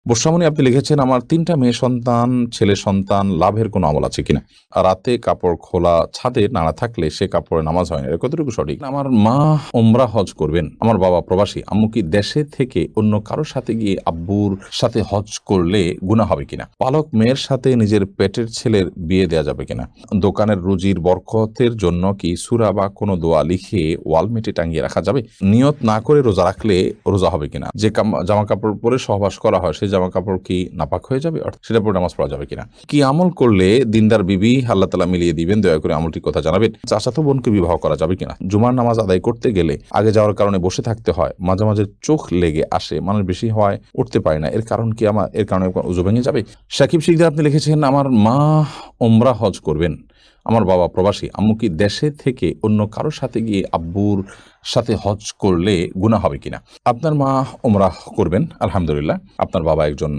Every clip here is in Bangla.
বর্ষামণি আপনি লিখেছেন, আমার ৩ টা মেয়ে সন্তান, ছেলে সন্তান, লাভের কোনো আমল আছে কিনা? রাতে কাপড় খোলা ছাদে নাড়া থাকলে সে কাপড়ে নামাজ হয় না। এটা কতটুকু সঠিক? আমার মা ওমরা হজ করবেন। আমার বাবা প্রবাসী। আম্মু কি দেশে থেকে অন্য কারো সাথে গিয়ে আব্বুর সাথে হজ করলে গুনাহ হবে কিনা? পালক মেয়ের সাথে নিজের পেটের ছেলের বিয়ে দেয়া যাবে কিনা? দোকানের রুজির বরকতের জন্য কি সূরা বা কোনো দোয়া লিখে ওয়ালমেটে টাঙিয়ে রাখা যাবে? নিয়ত না করে রোজা রাখলে রোজা হবে কিনা? যে জামা কাপড় পরে সহবাস করা হয় সেই জামা কাপড় কি নাপাক হয়ে যাবে? সেটা পরে নামাজ পড়া যাবে কিনা? কি আমল করলে দিনদার বিবি আল্লাহ তাআলা মিলিয়ে দিবেন? দয়া করে আমলটির কথা জানাবেন। চাচাতো বোনকে বিবাহ করা যাবে কিনা? জুমার নামাজ আদায় করতে গেলে আগে যাওয়ার কারণে বসে থাকতে হয়, মাঝে মাঝে চোখ লেগে আসে, মানুষ বেশি হওয়ায় উঠতে পারে না, এর কারণ কি? এর কারণে উযু ভেঙে যাবে? সাকিব শিকদার আপনি লিখেছেন, আমার মা ওমরা হজ করবেন। আমার বাবা প্রবাসী। আম্মু কি দেশে থেকে অন্য কারো সাথে গিয়ে আব্বুর সাথে হজ করলে গুনাহ হবে কিনা? আপনার মা উমরাহ করবেন, আলহামদুলিল্লাহ। আপনার বাবা একজন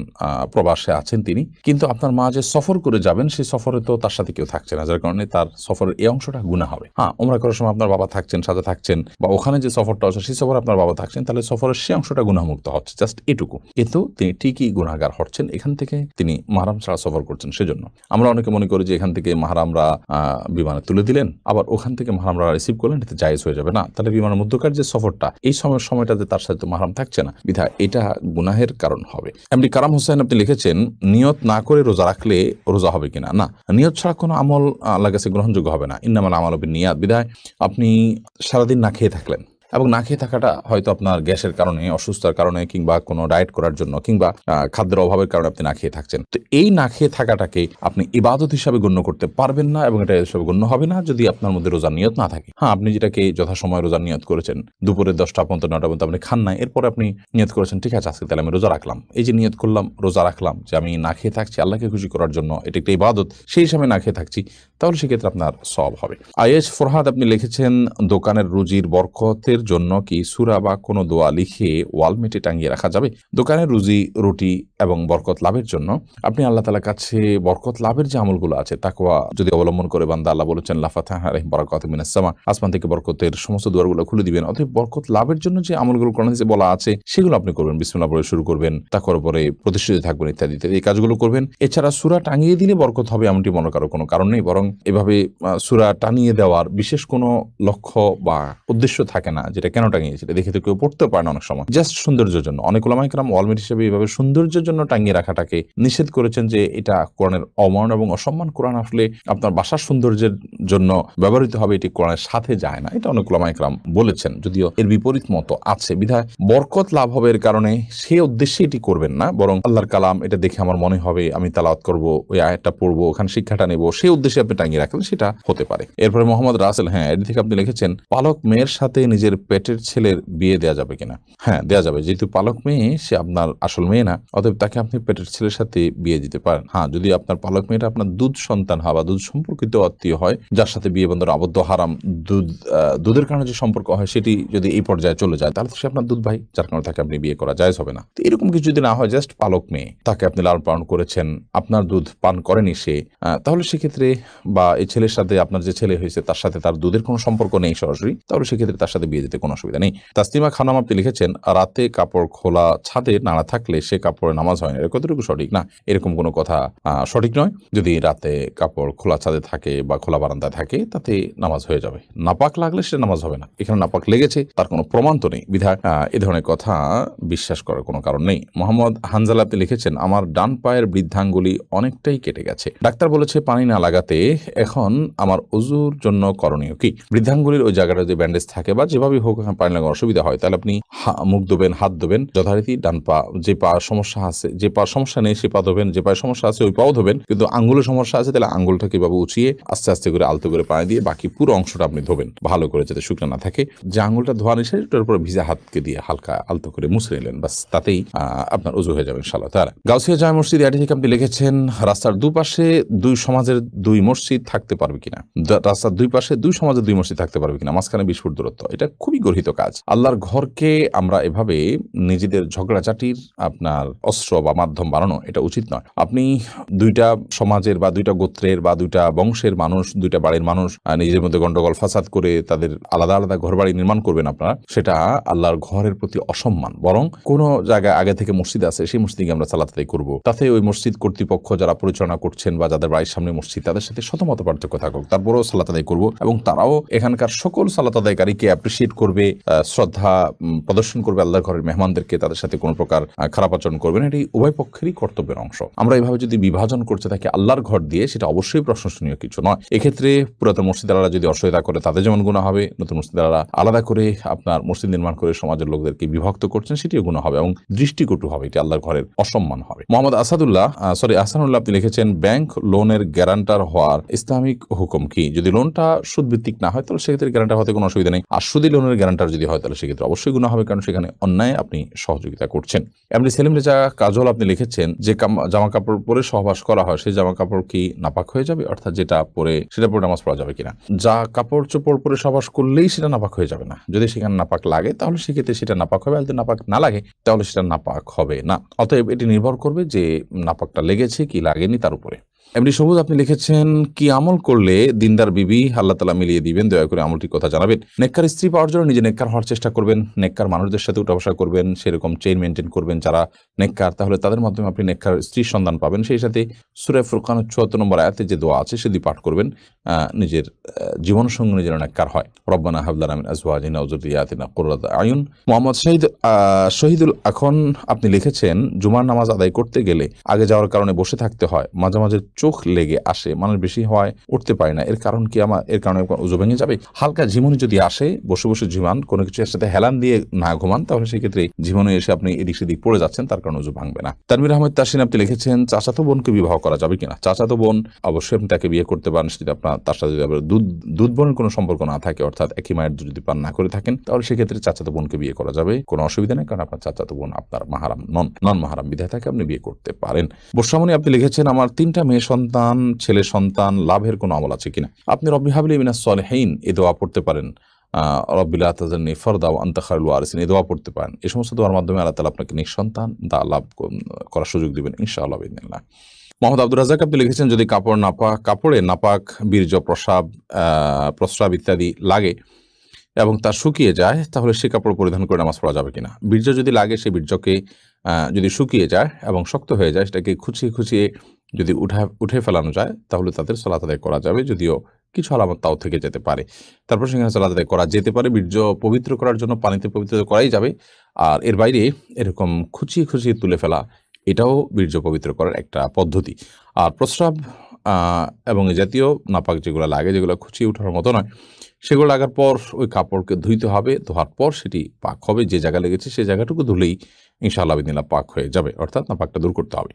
প্রবাসে আছেন তিনি। কিন্তু আপনার মা যে সফর করে যাবেন সেই সফরে তো তার সাথে কেউ থাকছে না, যার কারণে তার সফরের এই অংশটা গুনাহ হবে। হ্যাঁ, উমরা করার সময় আপনার বাবা থাকছেন, সাথে থাকছেন, বা ওখানে যে সফরটা আছে সেই সফরে আপনার বাবা থাকছেন, তাহলে সফরের সেই অংশটা গুনাহমুক্ত হচ্ছে, জাস্ট এটুকু। কিন্তু তিনি ঠিকই গুনাহগার হচ্ছেন, এখান থেকে তিনি মাহরাম ছাড়া সফর করছেন সেজন্য। আমরা অনেকে মনে করি যে এখান থেকে মাহরামরা বিমানে তুলে দিলেন, আবার ওখান থেকে মাহরামরা রিসিভ করলেন, এতে জায়েজ হয়ে যাবে না। তাহলে বিমানের মধ্যকার যে সফরটা, এই সময়টাতে তার সাথে মাহরাম থাকছে না, বিধায় এটা গুনাহের কারণ হবে। এমডি কারাম হোসেন আপনি লিখেছেন, নিয়ত না করে রোজা রাখলে রোজা হবে কিনা? না, নিয়ত ছাড়া কোনো আমল আল্লাহর কাছে গ্রহণযোগ্য হবে না। ইন্নামাল আমালু বিন্নিয়াত। বিধায় আপনি সারাদিন না খেয়ে থাকলেন, এবং না খেয়ে থাকাটা হয়তো আপনার গ্যাসের কারণে, অসুস্থতার কারণে, কিংবা কোনো ডায়েট করার জন্য, কিংবা খাদ্যের অভাবের কারণে আপনি না খেয়ে থাকছেন। তো এই না খেয়ে থাকাটাকে আপনি ইবাদত হিসাবে গণ্য করতে পারবেন না, এবং এটা হিসাবে গণ্য হবে না যদি আপনার মধ্যে রোজার নিয়ত না থাকে। হ্যাঁ, আপনি যেটাকে যথাসময় রোজার নিয়ত করেছেন, দুপুরে 10টা পর্যন্ত 9টা পর্যন্ত আপনি খান নাই, এরপরে আপনি নিয়ত করেছেন, ঠিক আছে আজকে তাহলে আমি রোজা রাখলাম। এই যে নিয়ত করলাম, রোজা রাখলাম, যে আমি না খেয়ে থাকছি আল্লাহকে খুশি করার জন্য, এটা একটা ইবাদত, সেই হিসাবে না খেয়ে থাকছি, তাহলে সেক্ষেত্রে আপনার সওয়াব হবে। আয়েশ ফরহাদ আপনি লিখেছেন, দোকানের রুজির বরকতের জন্য কি সূরা বা কোনো দোয়া লিখে ওয়ালমেটে টাঙিয়ে রাখা যাবে? দোকানের রুটি এবং বরকত লাভের জন্য আপনি আল্লাহ তাআলার কাছে বরকত লাভের যে আমলগুলো আছে, তাকওয়া যদি অবলম্বন করে বান্দা, আল্লাহ বলেছেন লা ফাতাহা আলাইহিম বারাকাতুম মিনাস সামা, আসমান থেকে বরকতের সমস্ত দুয়ারগুলো খুলে দিবেন। অতএব বরকত লাভের জন্য যে আমলগুলো কোরআন হাদিসে বলা আছে সেগুলো আপনি করবেন। বিসমিল্লাহ বলে শুরু করবেন, তাকওয়ার উপরে প্রতিষ্ঠিত থাকবেন, ইত্যাদি ইত্যাদি, এই কাজগুলো করবেন। এছাড়া সূরা টাঙিয়ে দিলে বরকত হবে এমনটি মনে করার কোনো কারণ নেই, বরং এভাবে সূরা টানিয়ে দেওয়ার বিশেষ কোনো লক্ষ্য বা উদ্দেশ্য থাকে না, যেটা কেন টাঙিয়েছে দেখে তো কেউ পড়তে পারে না অনেক সময়, জাস্ট সৌন্দর্যের জন্য। অনেক উলামায়ে কেরাম ওয়ালমেট হিসেবে এভাবে সৌন্দর্যের জন্য টাঙিয়ে রাখাটাকে নিষেধ করেছেন, যে এটা কোরআনের অমর্ণ এবং অসম্মান। কোরআন আসলে আপনার বাসার সৌন্দর্যের জন্য ব্যবহৃত হবে, এটি কোরআনের সাথে যায় না, এটা অনেক উলামায়ে কেরাম বলেছেন, যদিও এর বিপরীত মত আছে। বিধায় বরকত লাভ হবে এর কারণে সে উদ্দেশ্যে এটি করবেন না, বরং আল্লাহর কালাম, এটা দেখে আমার মনে হবে আমি তেলাওয়াত করব, ওই আয়াতটা পড়বো, ওখানে শিক্ষাটা নেব, সেই উদ্দেশ্যে আপনি টাঙিয়ে রাখলেন, সেটা হতে পারে। এরপরে মোহাম্মদ রাসেল, হ্যাঁ, এর থেকে আপনি লিখেছেন, পালক মেয়ের সাথে নিজের পেটের ছেলের বিয়ে দেয়া যাবে কিনা? হ্যাঁ, দেয়া যাবে। যেহেতু পালক মেয়ে, সে আপনার আসল মেয়ে না, অতএব তাকে আপনি পেটের ছেলের সাথে বিয়ে দিতে পারেন। হ্যাঁ, যদি আপনার পালক মেয়েটা আপনার দুধ সন্তান হয় বা দুধ সম্পর্কিত আত্মীয় হয়, যার সাথে বিয়ে বন্ধন আবদ্ধ হারাম, দুধের কারণে যে সম্পর্ক হয় সেটি যদি এই পর্যায়ে চলে যায়, তাহলে সে আপনার দুধ ভাই, যার কারণে তাকে আপনি বিয়ে করা জায়েজ হবে না। তো এরকম কিছু যদি না হয়, জাস্ট পালক মেয়ে, তাকে আপনি লালন পালন করেছেন, আপনার দুধ পান করেনি সে, তাহলে সেক্ষেত্রে, বা এই ছেলের সাথে, আপনার যে ছেলে হয়েছে তার সাথে তার দুধের কোনো সম্পর্ক নেই সরাসরি, তাহলে সেক্ষেত্রে তার সাথে বিয়ে দিতে কোনো অসুবিধা নেই। তাসলিমা খানম আপনি লিখেছেন, রাতে কাপড় খোলা ছাদে নাড়া থাকলে সে কাপড়ে নামাজ হয় না। এটা কতটুকু সঠিক? না, এরকম কোনো কথা সঠিক নয়। যদি রাতে কাপড় খোলা ছাদে থাকে বা খোলা বারান্দায় থাকে, তাতে নামাজ হয়ে যাবে। নাপাক লাগলে সে নামাজ হবে না। এখানে নাপাক লেগেছে, তার কোনো প্রমাণ তো নেই, বিধায় এ ধরনের কথা বিশ্বাস করার কোনো কারণ নেই। মোহাম্মদ হানজালা আপনি লিখেছেন, আমার ডান পায়ের বৃদ্ধাঙ্গুলি অনেকটাই কেটে গেছে, ডাক্তার বলেছে পানি না লাগাতে, এখন আমার ওযুর জন্য করণীয় কি? বৃদ্ধাঙ্গুলির ওই জায়গাটা যে ব্যান্ডেজ থাকে বা যেভাবে হোক পানি লাগানোর অসুবিধা হয়, তাহলে আপনি মুখ ধোবেন, হাত ধোবেন, যথারীতি ডান পা, যে পা সমস্যা আছে, যে পা সমস্যা নেই সে পা ধোবেন, যে পায়ে সমস্যা আছে ওই পাও ধোবেন, কিন্তু আঙ্গুলের সমস্যা আছে তাহলে আঙ্গুলটাকে এভাবে উঁচিয়ে আস্তে আস্তে করে আলতো করে পানি দিয়ে বাকি পুরো অংশটা আপনি ধোবেন ভালো করে, যাতে শুকনো না থাকে। যে আঙ্গুলটা ধোয়া নিষেধ, ওটার উপরে ভিজা হাতকে দিয়ে হালকা আলতো করে মুছে নিলেন, বাস, তাতেই আপনার ওযু হয়ে যাবে ইনশাআল্লাহ তাআলা। গাউসিয়া জামে মসজিদ এটি থেকে আপনি লিখেছেন, রাস্তার দুপাশে দুই সমাজের দুই মসজিদ থাকতে পারবে কিনা? রাস্তার দুই পাশে দুই সমাজের দুই মসজিদ থাকতে পারবে কিনা, মাঝখানে 20 ফুট দূরত্ব, এটা খুবই গর্হিত কাজ। আল্লাহর ঘরকে আমরা এভাবে নিজেদের ঝগড়াঝাটির আপনার অস্ত্র বা মাধ্যম বানানো এটা উচিত নয়। আপনি দুইটা সমাজের বা দুইটা গোত্রের বা দুইটা বংশের মানুষ, দুইটা বাড়ির মানুষ নিজের মধ্যে গন্ডগোল ফাসাদ করে তাদের আলাদা আলাদা ঘরবাড়ি নির্মাণ করবেন আপনারা, সেটা আল্লাহর ঘরের প্রতি অসম্মান। বরং কোনো জায়গায় আগে থেকে মসজিদ আছে, সেই মসজিদে আমরা সালাত আদায় করব, তাতে ওই মসজিদ কর্তৃপক্ষ যারা পরিচালনা করছেন বা যাদের বাড়ির সামনে মসজিদ তাদের সাথে শতমত পার্থক্য থাকুক, তারপরেও সালাত আদায় করব এবং তারাও এখানকার সকল সালাত আদায়কারীকে অ্যাপ্রিসিয়েট করবে, শ্রদ্ধা প্রদর্শন করবে আল্লাহর ঘরের মেহমানদেরকে, তাদের সাথে কোনো প্রকার খারাপ আচরণ করবে না। এটি উভয় পক্ষেরই কর্তব্যের অংশ। আমরা এইভাবে যদি বিভাজন করতে থাকি আল্লাহর ঘর দিয়ে, সেটা অবশ্যই প্রশংসনীয় কিছু নয়। এক্ষেত্রে পুরাতন মসজিদারা যদি অসহায়তা করে তাদের যেমন গুনাহ হবে, নতুন মসজিদারা আলাদা করে আপনার মসজিদ নির্মাণ করে সমাজের লোকদেরকে বিভক্ত করছেন সেটিও গুনাহ হবে এবং দৃষ্টিকটু হবে, এটি আল্লাহর ঘরের অসম্মান হবে। মোহাম্মদ আহসানুল্লাহ আপনি লিখেছেন, ব্যাংক লোনের গ্যারান্টার হওয়ার ইসলামিক হুকুম কি? যদি লোনটা সুদভিত্তিক না হয় তাহলে সেক্ষেত্রে গ্যারান্টার হতে কোনো অসুবিধা নেই, আর সুদী লোনের গ্যারান্টার যদি হয় তাহলে সেক্ষেত্রে অবশ্যই গুনাহ হবে, কারণ সেখানে অন্যায় আপনি সহযোগিতা করছেন। এমনি সেলিম রেজা কাজল আপনি লিখেছেন, যে জামা কাপড় পরে সহবাস করা হয় সেই জামা কাপড় কি নাপাক হয়ে যাবে? অর্থাৎ যেটা পরে সেটা পরে নামাজ পড়া যাবে কিনা? যা কাপড় চোপড় পরে সহবাস করলেই সেটা নাপাক হয়ে যাবে না। যদি সেখানে নাপাক লাগে তাহলে সেক্ষেত্রে সেটা নাপাক হবে, আর যদি নাপাক না লাগে তাহলে সেটা নাপাক হবে না। অতএব এটি নির্ভর করবে যে নাপাকটা লেগেছে কি লাগেনি তার উপরে। এমনি সবুজ আপনি লিখেছেন, কি আমল করলে দিনদার বিবি আল্লাহ তাআলা মিলিয়ে দিবেন? দয়া করে আমলটির কথা জানাবেন। নেককার স্ত্রী পাওয়ার জন্য নিজে নেককার হওয়ার চেষ্টা করবেন, নেককার মানুষদের সাথে উঠা বসা করবেন, সেরকম চেইন মেনটেন করবেন যারা নেককার, তাহলে তাদের মাধ্যমে আপনি নেককার স্ত্রীর সন্ধান পাবেন। সেই সাথে সূরা ফুরকানের ৭৪ নম্বর আয়াতে যে দোয়া আছে সেটি পাঠ করবেন, নিজের জীবন সঙ্গী যেন নেককার হয়। রব্বানা হাব লানা মিন আজওয়াজিনা ওয়া যুররিয়াতিনা কুররাতা আয়ুন। মোহাম্মদ শহীদুল এখন আপনি লিখেছেন, জুমার নামাজ আদায় করতে গেলে আগে যাওয়ার কারণে বসে থাকতে হয়, মাঝে মাঝে চোখ লেগে আসে, মানুষ বেশি হওয়ায় উঠতে পারে না, এর কারণ কি? এর কারণে ওযু ভেঙে যাবে? হালকা ঝিমুনি যদি আসে, বসে বসে ঝিমান, কোনো কিছু এর সাথে হেলান দিয়ে না ঘুমান, তাহলে সেক্ষেত্রে ঝিমুনি এসে আপনি এদিক সেদিক পড়ে যাচ্ছেন, তার কারণে ওযু ভাঙবে না। তানভীর আহমেদ তাসিন আপনি লিখেছেন, চাচাতো বোনকে বিবাহ করা যাবে কিনা? চাচাতো বোন অবশ্যই আপনি তাকে বিয়ে করতে পারেন, সেটা আপনার তার সাথে যদি দুধ বোনের কোনো সম্পর্ক না থাকে, অর্থাৎ একই মায়ের দুধ যদি পান না করে থাকেন, তাহলে সেক্ষেত্রে চাচাতো বোনকে বিয়ে করা যাবে, কোনো অসুবিধা নেই, কারণ আপনার চাচাতো বোন আপনার মাহারাম নন মাহারাম বিধায় তাকে আপনি বিয়ে করতে পারেন। বর্ষামণি আপনি লিখেছেন, আমার 3টা মেয়ে সন্তান, ছেলে সন্তান, লাভের কোনো আমল আছে কিনা? আপনি রব্বি হাবলি মিনাস সলিহিন এই দোয়া পড়তে পারেন, রব্বি লা তাযারনি ফারদা ওয়া আনতা খায়রুল ওয়ারিসিন এই দোয়া পড়তে পারেন। এই সমস্ত দোয়ার মাধ্যমে আল্লাহ তাআলা আপনাকে নিঃসন্তান লাভ করার সুযোগ দিবেন ইনশাআল্লাহ বিইذنিল্লাহ। মোহাম্মদ আব্দুর রাজ্জাক আপনি লিখেছেন, যদি কাপড়ে নাপাক, বীর্য, প্রস্রাব ইত্যাদি লাগে এবং তা শুকিয়ে যায়, তাহলে সে কাপড় পরিধান করে নামাজ পড়া যাবে কিনা? বীর্য যদি লাগে, সেই বীর্যকে যদি শুকিয়ে যায় এবং শক্ত হয়ে যায়, সেটাকে খুঁচিয়ে যদি উঠে ফেলানো যায়, তাহলে তাদের সালাত আদায় করা যাবে, যদিও কিছু আলামত তাও থেকে যেতে পারে। তারপর সেখানে সালাত আদায় করা যেতে পারে। বীর্য পবিত্র করার জন্য পানিতে পবিত্র করাই যাবে, আর এর বাইরে এরকম খুঁচিয়ে তুলে ফেলা এটাও বীর্য পবিত্র করার একটা পদ্ধতি। আর প্রস্রাব এবং এই জাতীয় নাপাক যেগুলো লাগে, যেগুলো খুঁচিয়ে ওঠার মতো নয়, সেগুলো লাগার পর ওই কাপড়কে ধুইতে হবে, ধোয়ার পর সেটি পাক হবে। যে জায়গা লেগেছে সেই জায়গাটুকু ধুলেই ইনশাআল্লাহ বিদিনিল্লাহ পাক হয়ে যাবে, অর্থাৎ নাপাকটা দূর করতে হবে।